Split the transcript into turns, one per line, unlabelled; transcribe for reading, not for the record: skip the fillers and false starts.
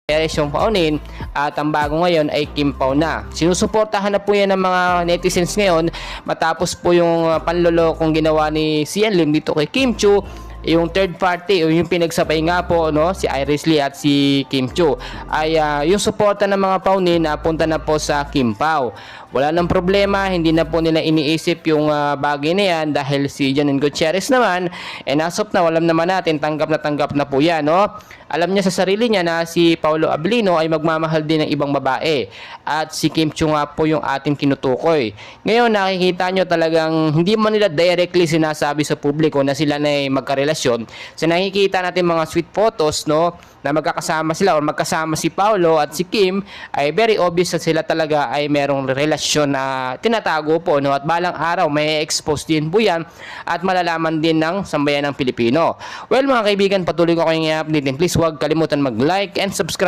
Perez yung paunin at ang bago ngayon ay Kim Pao na. Sinusuportahan na po yan ng mga netizens ngayon matapos po yung panlolokong ginawa ni Sian Lim dito kay Kim Chiu, yung third party o yung pinagsabay nga po no, si Iris Lee at si Kim Chiu ay yung suporta ng mga paunin na punta na po sa Kim Pao. Wala nang problema, hindi na po nila iniisip yung bagay na yan dahil si Janine Gutierrez naman as of now, alam naman natin tanggap na po yan, no? Alam niya sa sarili niya na si Paolo Abilino ay magmamahal din ng ibang babae at si Kim Chiu nga po yung ating kinutukoy. Ngayon nakikita nyo talagang hindi man nila directly sinasabi sa publiko na sila na ay magkarelasyon. So nakikita natin mga sweet photos no na magkakasama sila o magkasama si Paolo at si Kim ay very obvious na sila talaga ay merong relasyon na tinatago po no at balang araw may expose din po yan at malalaman din ng sambayan ng Pilipino. Well mga kaibigan, patuloy ko kayong i-update. Please huwag kalimutan mag-like and subscribe.